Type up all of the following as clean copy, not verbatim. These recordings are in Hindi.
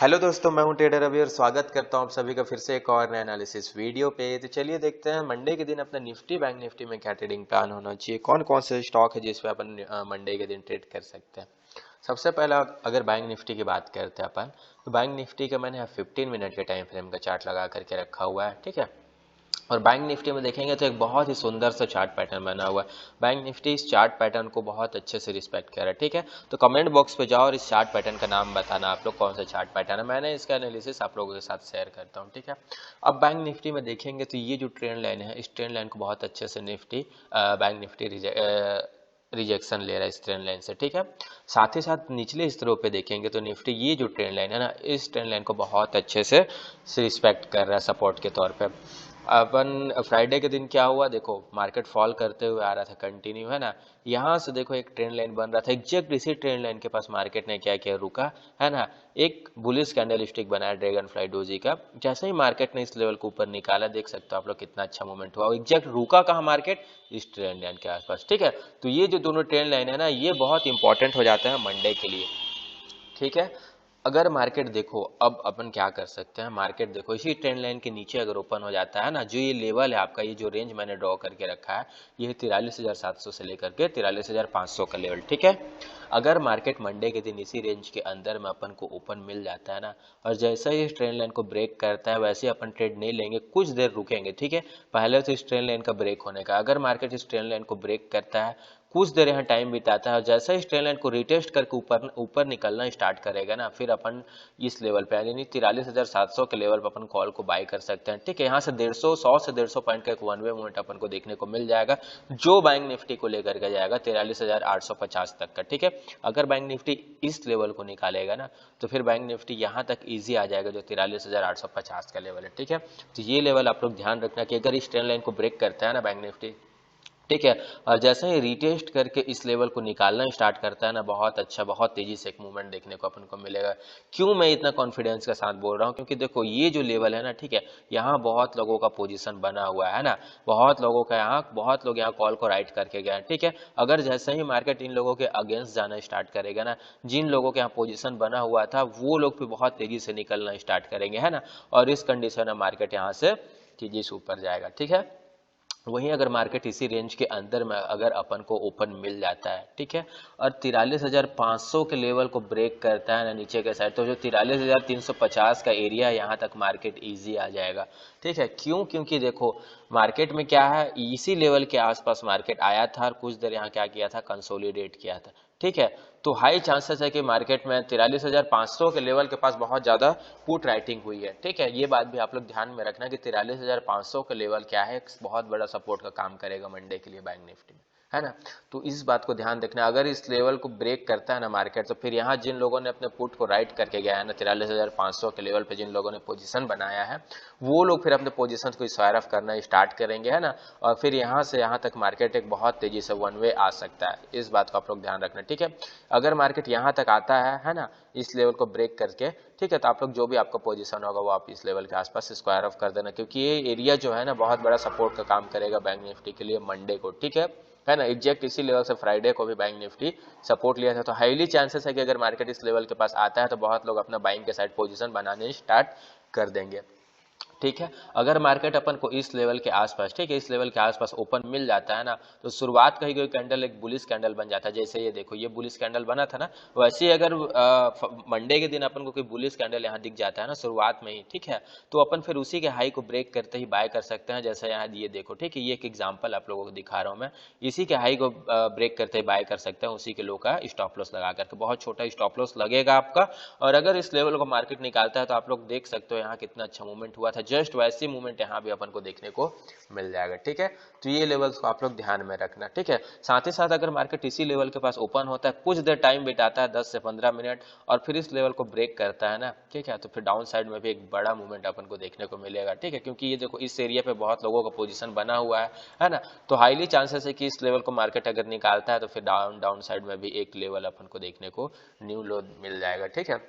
हेलो दोस्तों, मैं हूं ट्रेडर रवि और स्वागत करता हूं आप सभी का फिर से एक और नया एनालिसिस वीडियो पे। तो चलिए देखते हैं मंडे के दिन अपना निफ्टी बैंक निफ्टी में क्या ट्रेडिंग प्लान होना चाहिए, कौन कौन से स्टॉक है जिस पे अपन मंडे के दिन ट्रेड कर सकते हैं। सबसे पहला अगर बैंक निफ्टी की बात करते हैं अपन, तो बैंक निफ्टी का मैंने 15 मिनट के टाइम फ्रेम का चार्ट लगा करके रखा हुआ है, ठीक है। और बैंक निफ्टी में देखेंगे तो एक बहुत ही सुंदर सा चार्ट पैटर्न बना हुआ है। बैंक निफ्टी इस चार्ट पैटर्न को बहुत अच्छे से रिस्पेक्ट कर रहा है, ठीक है। तो कमेंट बॉक्स पे जाओ और इस चार्ट पैटर्न का नाम बताना आप लोग कौन सा चार्ट पैटर्न है। मैंने इसका एनालिसिस आप लोगों के साथ शेयर करता हूँ, ठीक है। अब बैंक निफ्टी में देखेंगे तो ये जो ट्रेंड लाइन है, इस ट्रेंड लाइन को बहुत अच्छे से बैंक निफ्टी रिजेक्शन ले रहा है इस ट्रेंड लाइन से, ठीक है। साथ ही साथ निचले स्तरों पे देखेंगे तो निफ्टी ये जो ट्रेंड लाइन है ना, इस ट्रेंड लाइन को बहुत अच्छे से रिस्पेक्ट कर रहा है सपोर्ट के तौर पे। अपन फ्राइडे के दिन क्या हुआ, देखो मार्केट फॉल करते हुए आ रहा था कंटिन्यू, है ना। यहाँ से देखो एक ट्रेंड लाइन बन रहा था, एग्जैक्ट इसी ट्रेंड लाइन के पास मार्केट ने क्या किया, रुका, है ना। एक बुलिश कैंडल स्टिक बनाया ड्रैगन फ्लाई डोजी का। जैसे ही मार्केट ने इस लेवल को ऊपर निकाला, देख सकते हो आप लोग कितना अच्छा मूवमेंट हुआ। एग्जैक्ट रुका कहाँ मार्केट, इस ट्रेंड लाइन के आसपास, ठीक है। तो ये जो दोनों ट्रेंड लाइन है ना, ये बहुत इंपॉर्टेंट हो जाता है मंडे के लिए, ठीक है। अगर मार्केट देखो, अब अपन क्या कर सकते हैं, मार्केट देखो इसी ट्रेंड लाइन के नीचे अगर ओपन हो जाता है ना, जो ये लेवल है आपका, ये जो रेंज मैंने ड्रॉ करके रखा है, ये 43,700 से लेकर के 43,500 का लेवल, ठीक है। अगर मार्केट मंडे के दिन इसी रेंज के अंदर में अपन को ओपन मिल जाता है ना, और जैसे ही इस ट्रेंड लाइन को ब्रेक करता है, वैसे ही अपन ट्रेड नहीं लेंगे, कुछ देर रुकेंगे, ठीक है। पहले तो इस ट्रेंड लाइन का ब्रेक होने का, अगर मार्केट इस ट्रेंड लाइन को ब्रेक करता है, कुछ देर यहाँ टाइम बिताता है, और जैसे ही ट्रेंड लाइन को रिटेस्ट करके ऊपर ऊपर निकलना स्टार्ट करेगा ना, फिर अपन इस लेवल पे यानी 43,700 के लेवल पर अपन कॉल को बाय कर सकते हैं, ठीक है। यहाँ से 100 से 150 पॉइंट का एक वन वे मूवमेंट अपन को देखने को मिल जाएगा, जो बैंक निफ्टी को लेकर के जाएगा 43,850 तक का, ठीक है। अगर बैंक निफ्टी इस लेवल को निकालेगा ना, तो फिर बैंक निफ्टी यहाँ तक ईजी आ जाएगा, जो 43,850 का लेवल है, ठीक है। तो ये लेवल आप लोग ध्यान रखना कि अगर इस ट्रेंड लाइन को ब्रेक करता है ना बैंक निफ्टी, ठीक है, और जैसे ही रिटेस्ट करके इस लेवल को निकालना स्टार्ट करता है ना, बहुत अच्छा, बहुत तेजी से एक मूवमेंट देखने को अपन को मिलेगा। क्यों मैं इतना कॉन्फिडेंस के साथ बोल रहा हूँ, क्योंकि देखो ये जो लेवल है ना, ठीक है, यहाँ बहुत लोगों का पोजीशन बना हुआ है ना, बहुत लोगों का यहाँ, बहुत लोग यहाँ कॉल को राइट करके गए हैं, ठीक है। अगर जैसे ही मार्केट इन लोगों के अगेंस्ट जाना स्टार्ट करेगा ना, जिन लोगों के यहाँ पोजिशन बना हुआ था, वो लोग भी बहुत तेजी से निकलना स्टार्ट करेंगे, है ना। और इस कंडीशन में मार्केट यहाँ से तेजी से ऊपर जाएगा, ठीक है। वहीं अगर मार्केट इसी रेंज के अंदर में अगर अपन को ओपन मिल जाता है, ठीक है, और 43,500 के लेवल को ब्रेक करता है ना नीचे के साइड, तो जो 43,350 का एरिया है, यहाँ तक मार्केट इजी आ जाएगा, ठीक है। क्यों, क्योंकि देखो मार्केट में क्या है, इसी लेवल के आसपास मार्केट आया था और कुछ देर यहाँ क्या किया था, कंसोलिडेट किया था, ठीक है। तो हाई चांसेस है कि मार्केट में 43,500 के लेवल के पास बहुत ज्यादा पुट राइटिंग हुई है, ठीक है। ये बात भी आप लोग ध्यान में रखना कि 43,500 का लेवल क्या है, बहुत बड़ा सपोर्ट का काम करेगा मंडे के लिए बैंक निफ्टी में, है ना। तो इस बात को ध्यान रखना, अगर इस लेवल को ब्रेक करता है ना मार्केट, तो फिर यहाँ जिन लोगों ने अपने पुट को राइट करके गया है ना, 43,500 के लेवल पे जिन लोगों ने पोजीशन बनाया है, वो लोग फिर अपने पोजीशन को स्क्वायर ऑफ करना स्टार्ट करेंगे, है ना। और फिर यहाँ से यहाँ तक मार्केट एक बहुत तेजी से वन वे आ सकता है, इस बात को आप लोग ध्यान रखना, ठीक है। अगर मार्केट यहाँ तक आता है ना, इस लेवल को ब्रेक करके, ठीक है, तो आप लोग जो भी आपका पोजीशन होगा वो आप इस लेवल के आसपास स्क्वायर ऑफ कर देना, क्योंकि ये एरिया जो है ना, बहुत बड़ा सपोर्ट का काम करेगा बैंक निफ्टी के लिए मंडे को, ठीक है ना। एग्जैक्ट इसी लेवल से फ्राइडे को भी बैंक निफ्टी सपोर्ट लिया था, तो हाईली चांसेस है कि अगर मार्केट इस लेवल के पास आता है, तो बहुत लोग अपना बाइंग के साइड पोजीशन बनाने स्टार्ट कर देंगे, ठीक है। अगर मार्केट अपन को इस लेवल के आसपास, ठीक है, इस लेवल के आसपास ओपन मिल जाता है ना, तो शुरुआत का ही कोई कैंडल एक बुलिश कैंडल बन जाता है। जैसे ये देखो, ये बुलिश कैंडल बना था ना, वैसे ही अगर मंडे के दिन अपन को कोई बुलिश कैंडल यहाँ दिख जाता है ना शुरुआत में ही, ठीक है, तो अपन फिर उसी के हाई को ब्रेक करते ही बाय कर सकते हैं। जैसे यहाँ ये देखो, ठीक है, ये एक एग्जाम्पल आप लोगों को दिखा रहा हूँ मैं, इसी के हाई को ब्रेक करते ही बाय कर सकते हैं, उसी के लो का स्टॉप लॉस लगा करके, बहुत छोटा स्टॉप लॉस लगेगा आपका। और अगर इस लेवल को मार्केट निकालता है, तो आप लोग देख सकते हो यहाँ कितना अच्छा मूवमेंट हुआ था, जस्ट वैसी मूवमेंट यहाँ भी अपन को देखने को मिल जाएगा, ठीक है। तो ये लेवल्स को आप लोग ध्यान में रखना, ठीक है। साथ ही साथ अगर मार्केट इसी लेवल के पास ओपन होता है, कुछ देर टाइम बिताता है 10 से 15 मिनट, और फिर इस लेवल को ब्रेक करता है ना, ठीक है, तो फिर डाउन साइड में भी एक बड़ा मूवमेंट अपन को देखने को मिलेगा, ठीक है। क्योंकि ये देखो इस एरिया पे बहुत लोगों का पोजीशन बना हुआ है ना। तो हाईली चांसेस है कि इस लेवल को मार्केट अगर निकालता है, तो फिर डाउन साइड में भी एक लेवल अपन को देखने को न्यू लो मिल जाएगा, ठीक है।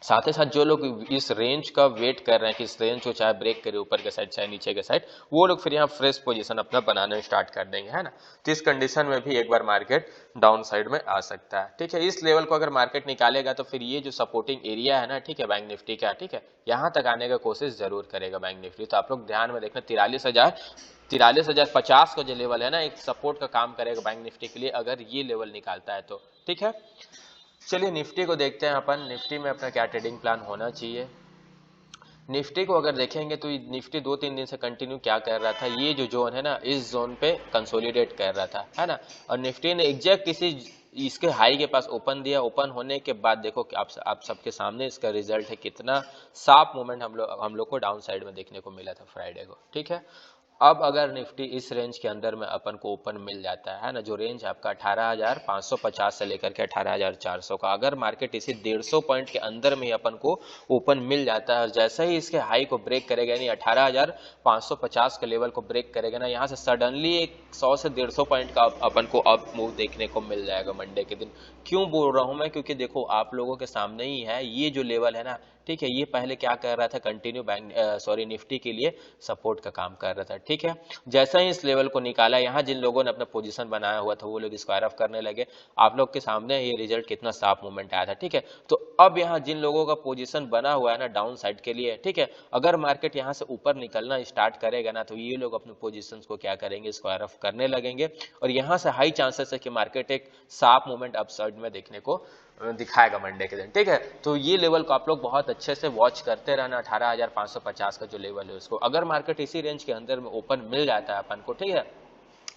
साथ ही साथ जो लोग इस रेंज का वेट कर रहे हैं कि इस रेंज को चाहे ब्रेक करे ऊपर के साइड चाहे नीचे के साइड, वो लोग फिर यहाँ फ्रेश पोजीशन अपना बनाने स्टार्ट कर देंगे, है ना। तो इस कंडीशन में भी एक बार मार्केट डाउन साइड में आ सकता है, ठीक है। इस लेवल को अगर मार्केट निकालेगा तो फिर ये जो सपोर्टिंग एरिया है ना, ठीक है, बैंक निफ्टी का, ठीक है, यहाँ तक आने का कोशिश जरूर करेगा बैंक निफ्टी। तो आप लोग ध्यान में देखना 43,050 का जो लेवल है ना, एक सपोर्ट का काम करेगा बैंक निफ्टी के लिए अगर ये लेवल निकालता है तो, ठीक है। चलिए निफ्टी को देखते हैं अपन, निफ्टी में अपना क्या ट्रेडिंग प्लान होना चाहिए। निफ्टी को अगर देखेंगे तो निफ्टी 2-3 दिन से कंटिन्यू क्या कर रहा था, ये जो जोन है ना, इस जोन पे कंसोलिडेट कर रहा था, है ना। और निफ्टी ने एग्जैक्ट किसी इसके हाई के पास ओपन दिया, ओपन होने के बाद देखो कि आप सबके सामने इसका रिजल्ट है, कितना साफ मूवमेंट हम लोग को डाउन साइड में देखने को मिला था फ्राइडे को, ठीक है। अब अगर निफ्टी इस रेंज के अंदर में अपन को ओपन मिल जाता है ना, जो रेंज आपका 18,550 से लेकर के 18,400 का, अगर मार्केट इसी 150 पॉइंट के अंदर में ही अपन को ओपन मिल जाता है और जैसे ही इसके हाई को ब्रेक करेगा, यानी 18,550 के लेवल को ब्रेक करेगा ना, यहाँ से सडनली एक 100 से 150 पॉइंट का अपन को अप मूव देखने को मिल जाएगा मंडे के दिन। क्यों बोल रहा हूं मैं, क्योंकि देखो आप लोगों के सामने ही है ये जो लेवल है ना, ठीक है, ये पहले क्या कर रहा था, कंटिन्यू निफ्टी के लिए सपोर्ट का काम कर रहा था, ठीक है। जैसा ही इस लेवल को निकाला, यहाँ जिन लोगों ने अपना पोजीशन बनाया हुआ था वो लोग स्क्वायर ऑफ करने लगे। आप लोग के सामने ये रिजल्ट कितना साफ मूवमेंट आया था, ठीक है। तो अब यहाँ जिन लोगों का पोजीशन बना हुआ है ना डाउन साइड के लिए, ठीक है, अगर मार्केट यहाँ से ऊपर निकलना स्टार्ट करेगा ना, तो ये लोग अपने पोजीशन को क्या करेंगे, स्क्वायर ऑफ करने लगेंगे और यहाँ से हाई चांसेस है कि मार्केट एक साफ मूवमेंट अपसाइड में देखने को दिखाएगा मंडे के दिन, ठीक है। तो ये लेवल को आप लोग बहुत अच्छे से वॉच करते रहना, 18,550 का जो लेवल है उसको, अगर मार्केट इसी रेंज के अंदर में ओपन मिल जाता है अपन को, ठीक है,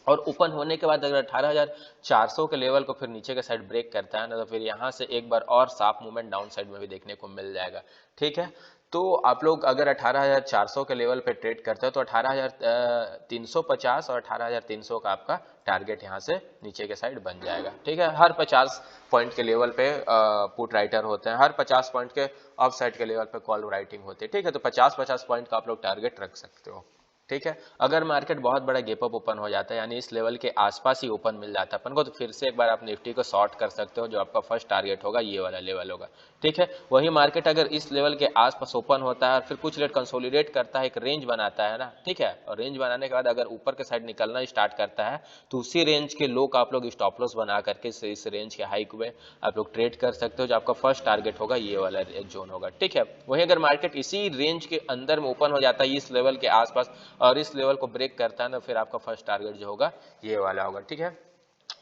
और ओपन होने के बाद अगर 18,400 के लेवल को फिर नीचे के साइड ब्रेक करता है ना, तो फिर यहाँ से एक बार और साफ मूवमेंट डाउन साइड में भी देखने को मिल जाएगा, ठीक है। तो आप लोग अगर 18,400 के लेवल पे ट्रेड करते हो तो 18,350 और 18,300 का आपका टारगेट यहाँ से नीचे के साइड बन जाएगा, ठीक है। हर 50 पॉइंट के लेवल पे पुट राइटर होते हैं, हर 50 पॉइंट के ऑफ साइड के लेवल पे कॉल राइटिंग होती है, ठीक है। तो 50-50 पॉइंट का आप लोग टारगेट रख सकते हो, ठीक है। अगर मार्केट बहुत बड़ा गैप अप ओपन हो जाता है, यानी इस लेवल के आसपास ही ओपन मिल जाता है अपन को, तो फिर से एक बार आप निफ्टी को शॉर्ट कर सकते हो, जो आपका फर्स्ट टारगेट होगा ये वाला लेवल होगा, ठीक है। वही मार्केट अगर इस लेवल के आसपास ओपन होता है और फिर कुछ रेट कंसोलिडेट करता है, एक रेंज बनाता है ना, ठीक है, और रेंज बनाने के बाद अगर ऊपर के साइड निकलना स्टार्ट करता है, तो उसी रेंज के लो का आप लोग स्टॉप लॉस बना करके इस रेंज के हाई में आप लोग ट्रेड कर सकते हो, जो आपका फर्स्ट टारगेट होगा ये वाला जोन होगा, ठीक है। वही अगर मार्केट इसी रेंज के अंदर में ओपन हो जाता है इस लेवल के आसपास और इस लेवल को ब्रेक करता है ना, फिर आपका फर्स्ट टारगेट जो होगा ये वाला होगा, ठीक है।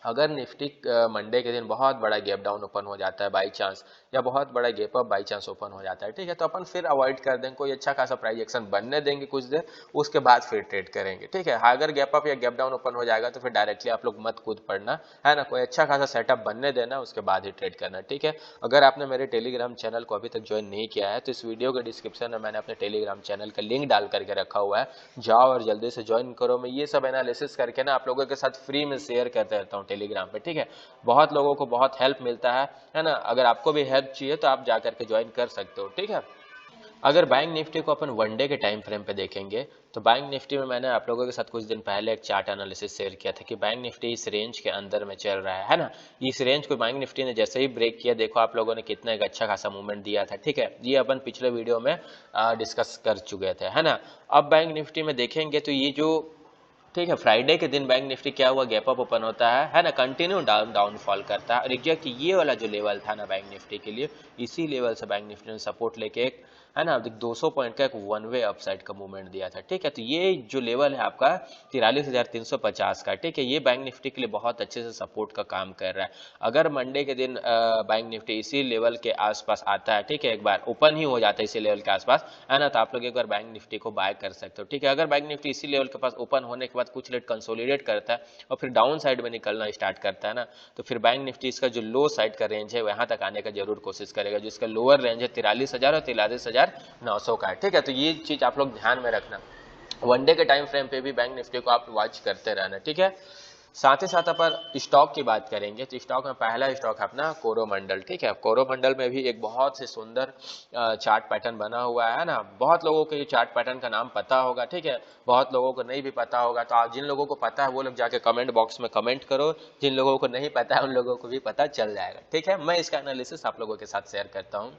अगर निफ्टी मंडे के दिन बहुत बड़ा गैप डाउन ओपन हो जाता है बाई चांस, या बहुत बड़ा gap up by chance open हो जाता है, ठीक है, तो अपन फिर अवॉइड कर देंगे, कोई अच्छा खासा प्राइस एक्शन बनने देंगे कुछ देर, उसके बाद फिर ट्रेड करेंगे, ठीक है। अगर गैप अप या गैप डाउन ओपन हो जाएगा तो फिर डायरेक्टली आप लोग मत कूद पड़ना, है ना, कोई अच्छा खासा सेटअप बनने देना, उसके बाद ही ट्रेड करना, ठीक है। अगर आपने मेरे टेलीग्राम चैनल को अभी तक ज्वाइन नहीं किया है तो इस वीडियो के डिस्क्रिप्शन में मैंने अपने टेलीग्राम चैनल का लिंक डाल करके रखा हुआ है, जाओ और जल्दी से ज्वाइन करो। मैं ये सब एनालिसिस करके ना आप लोगों के साथ फ्री में शेयर करते रहता हूँ टेलीग्राम पे, ठीक है। बहुत लोगों को बहुत हेल्प मिलता है ना। अगर आपको भी हेल्प चाहिए तो आप जाकर के ज्वाइन कर सकते हो, ठीक है। अगर बैंक निफ्टी को अपन वनडे के टाइम फ्रेम पे देखेंगे तो बैंक निफ्टी में मैंने आप लोगों के साथ कुछ दिन पहले एक चार्ट एनालिसिस शेयर किया था कि बैंक निफ्टी इस रेंज के अंदर में चल रहा है ना। इस रेंज को बैंक निफ्टी ने जैसे ही ब्रेक किया, देखो आप लोगों ने कितना एक अच्छा खासा मूवमेंट दिया था, ठीक है। ये अपन पिछले वीडियो में डिस्कस कर चुके थे, है ना। अब बैंक निफ्टी में देखेंगे तो ये जो, ठीक है, फ्राइडे के दिन बैंक निफ्टी क्या हुआ, गैप अप ओपन होता है ना, कंटिन्यू डाउनफॉल करता है और एग्जैक्ट ये वाला जो लेवल था ना बैंक निफ्टी के लिए, इसी लेवल से बैंक निफ्टी ने सपोर्ट लेके एक, है ना, 200 पॉइंट का एक वन वे अपसाइड का मूवमेंट दिया था, ठीक है। तो ये जो लेवल है आपका 43,350 का, ठीक है, ये बैंक निफ्टी के लिए बहुत अच्छे से सपोर्ट का काम कर रहा है। अगर मंडे के दिन बैंक निफ्टी इसी लेवल के आसपास आता है, ठीक है, एक बार ओपन ही हो जाता है इसी लेवल के आसपास, है ना, तो आप लोग एक बार बैंक निफ्टी को बाय कर सकते हो, ठीक है। अगर बैंक निफ्टी इसी लेवल के पास ओपन होने के बाद कुछ रेट कंसोलिडेट करता है और फिर डाउन साइड में निकलना स्टार्ट करता है ना, तो फिर बैंक निफ्टी इसका जो लो साइड का रेंज है वहां तक आने का जरूर कोशिश करेगा, जो इसका लोअर रेंज है 43,000 और 43,900 का है, ठीक है। तो ये चीज आप लोग ध्यान में रखना, वनडे के टाइम फ्रेम पे भी बैंक निफ्टी को आप वॉच करते रहना, ठीक है। साथ ही साथ अपन स्टॉक की बात करेंगे तो स्टॉक में पहला स्टॉक है अपना कोरोमंडल, ठीक है। कोरोमंडल में भी एक बहुत ही सुंदर चार्ट पैटर्न बना हुआ है ना। बहुत लोगों को ये चार्ट पैटर्न का नाम पता होगा, ठीक है, बहुत लोगों को नहीं भी पता होगा। तो जिन लोगों को पता है वो लोग जाके कमेंट बॉक्स में कमेंट करो, जिन लोगों को नहीं पता है उन लोगों को भी पता चल जाएगा, ठीक है। मैं इसका एनालिसिस आप लोगों के साथ शेयर करता हूँ।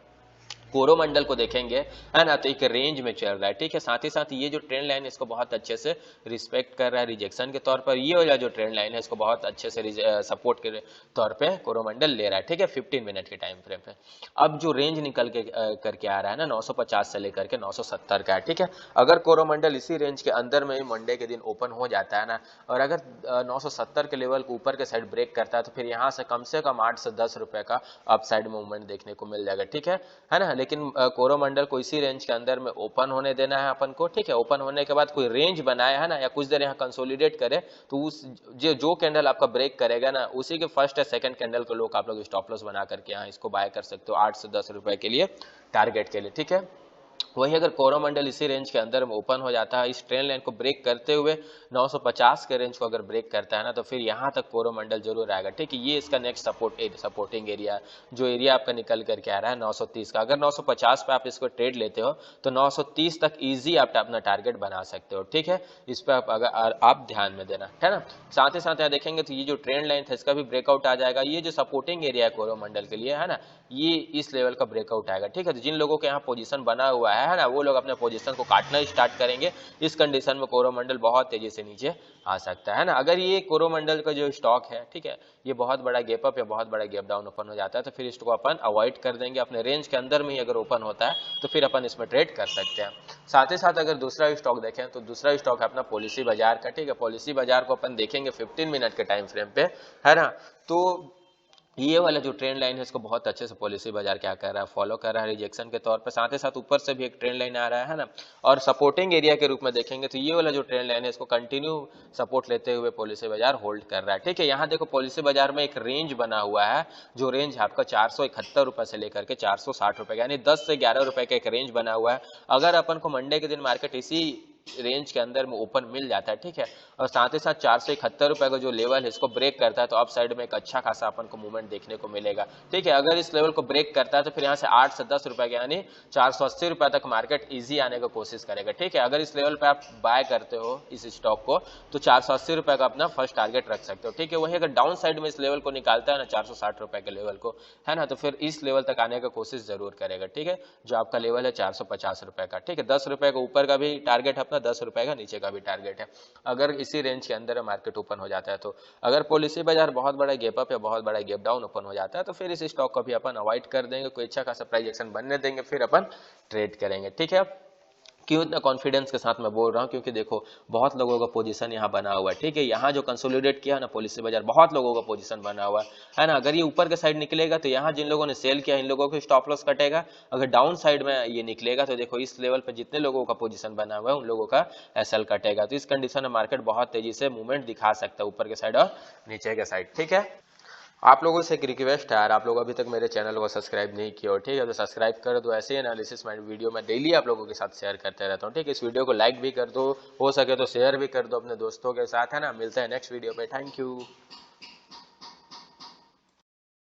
कोरोमंडल को देखेंगे, है ना, तो एक रेंज में चल रहा है, ठीक है। साथ ही साथ ये जो ट्रेंड लाइन है इसको बहुत अच्छे से रिस्पेक्ट कर रहा है रिजेक्शन के तौर पर। ये वाला जो ट्रेंड लाइन है इसको बहुत अच्छे से सपोर्ट के तौर पे कोरोमंडल ले रहा है, ठीक है, 15 मिनट के टाइम फ्रेम पे। अब जो रेंज निकल के करके आ रहा है ना 950 से लेकर के 970 का है, ठीक है। अगर कोरोमंडल इसी रेंज के अंदर में मंडे के दिन ओपन हो जाता है ना, और अगर 970 के लेवल को ऊपर के साइड ब्रेक करता है तो फिर यहाँ से कम 8 से 10 रुपए का अपसाइड मूवमेंट देखने को मिल जाएगा, ठीक है ना। लेकिन कोरोमंडल को इसी रेंज के अंदर में ओपन होने देना है अपन को, ठीक है। ओपन होने के बाद कोई रेंज बनाया है ना, या कुछ देर यहाँ कंसोलिडेट करे, तो उस जो कैंडल आपका ब्रेक करेगा ना, उसी के फर्स्ट या सेकंड कैंडल को लोग आप लोग स्टॉप लॉस बना करके यहाँ इसको बाय कर सकते हो 8 से 10 रुपए के लिए टारगेट के लिए, ठीक है। वही अगर कोरोमंडल इसी रेंज के अंदर में ओपन हो जाता है, इस ट्रेंड लाइन को ब्रेक करते हुए 950 के रेंज को अगर ब्रेक करता है ना, तो फिर यहाँ तक कोरोमंडल जरूर आएगा, ठीक है। ये इसका नेक्स्ट सपोर्टिंग एरिया, जो एरिया आपका निकल करके आ रहा है 930 का। अगर 950 पे आप इसको ट्रेड लेते हो तो 930 तक ईजी आप अपना टारगेट बना सकते हो, ठीक है। इस पर अगर आप ध्यान में देना, है ना। साथ ही साथ यहाँ देखेंगे तो ये जो ट्रेंड लाइन था इसका भी ब्रेकआउट आ जाएगा। ये जो सपोर्टिंग एरिया है कोरोमंडल के लिए, है ना, ये इस लेवल का ब्रेकआउट आएगा, ठीक है। तो जिन लोगों के यहाँ पोजीशन बना हुआ है ना, वो लोग अपने पोजीशन को काटना स्टार्ट करेंगे। इस कंडीशन में कोरोमंडल बहुत तेजी से नीचे आ सकता है ना। अगर ये कोरोमंडल का जो स्टॉक है, ठीक है, ये बहुत बड़ा गैप अप या बहुत बड़ा गैप डाउन ओपन हो जाता है तो फिर इसको अपन अवॉइड कर देंगे। अपने रेंज के अंदर में ही अगर ओपन होता है तो फिर अपन इसमें ट्रेड कर सकते हैं। साथ ही साथ अगर दूसरा स्टॉक देखें तो दूसरा स्टॉक है अपना पॉलिसी बाजार का, ठीक है। पॉलिसी बाजार को अपन देखेंगे 15 मिनट के टाइम फ्रेम पे, है ना। तो ये वाला जो ट्रेंड लाइन है इसको बहुत अच्छे से पॉलिसी बाजार क्या कर रहा है, फॉलो कर रहा है रिजेक्शन के तौर पर। साथ ही साथ ऊपर से भी एक ट्रेंड लाइन आ रहा है ना, और सपोर्टिंग एरिया के रूप में देखेंगे तो ये वाला जो ट्रेंड लाइन है इसको कंटिन्यू सपोर्ट लेते हुए पॉलिसी बाजार होल्ड कर रहा है, ठीक है। यहाँ देखो पॉलिसी बाजार में एक रेंज बना हुआ है, जो रेंज है आपका 471 रुपए से लेकर के 460 रुपए, यानी 10 से 11 रुपए का एक रेंज बना हुआ है। अगर अपन को मंडे के दिन मार्केट इसी रेंज के अंदर में ओपन मिल जाता है, ठीक है, और साथ ही साथ 471 रुपए का जो लेवल है इसको ब्रेक करता है तो अप साइड में एक अच्छा खासा अपन को मूवमेंट देखने को मिलेगा, ठीक है। अगर इस लेवल को ब्रेक करता है तो फिर यहाँ से 8 से 10 रुपए के यानी 480 रुपए तक मार्केट इजी आने की कोशिश करेगा, ठीक है। अगर इस लेवल पे आप बाय करते हो इस स्टॉक को तो 480 रुपए का अपना फर्स्ट टारगेट रख सकते हो, ठीक है। वही अगर डाउन साइड में इस लेवल को निकालता है ना 460 रुपए के लेवल को, है ना, तो फिर इस लेवल तक आने की कोशिश जरूर करेगा, ठीक है। जो आपका लेवल है 450 रुपए का, ठीक है। 10 रुपए का ऊपर का भी टारगेट अपना, 10 रुपए का नीचे का भी टारगेट है। अगर इसी रेंज के अंदर मार्केट ओपन हो जाता है तो अगर पॉलिसी बाजार बहुत बड़ा गैप अप या बहुत बड़ा गैप डाउन ओपन हो जाता है तो फिर इस स्टॉक को भी अपन अवॉइड कर देंगे, कोई अच्छा खासा प्राइस एक्शन बनने देंगे, फिर अपन ट्रेड करेंगे, ठीक है। क्यों इतना कॉन्फिडेंस के साथ मैं बोल रहा हूँ, क्योंकि देखो बहुत लोगों का पोजीशन यहाँ बना हुआ है, ठीक है। यहाँ जो कंसोलिडेट किया ना पॉलिसी बाजार, बहुत लोगों का पोजीशन बना हुआ है ना। अगर ये ऊपर के साइड निकलेगा तो यहाँ जिन लोगों ने सेल किया इन लोगों को स्टॉप लॉस कटेगा। अगर डाउन साइड में ये निकलेगा तो देखो इस लेवल पर जितने लोगों का पोजीशन बना हुआ है उन लोगों का एसएल कटेगा। तो इस कंडीशन में मार्केट बहुत तेजी से मूवमेंट दिखा सकता है ऊपर के साइड और नीचे के साइड, ठीक है। आप लोगों से एक रिक्वेस्ट है यार, आप लोग अभी तक मेरे चैनल को सब्सक्राइब नहीं किया हो, ठीक है, तो सब्सक्राइब कर दो। ऐसे एनालिसिस मैं वीडियो में डेली आप लोगों के साथ शेयर करते रहता हूँ, ठीक है। इस वीडियो को लाइक भी कर दो, हो सके तो शेयर भी कर दो अपने दोस्तों के साथ, है ना। मिलते हैं नेक्स्ट वीडियो पे, थैंक यू।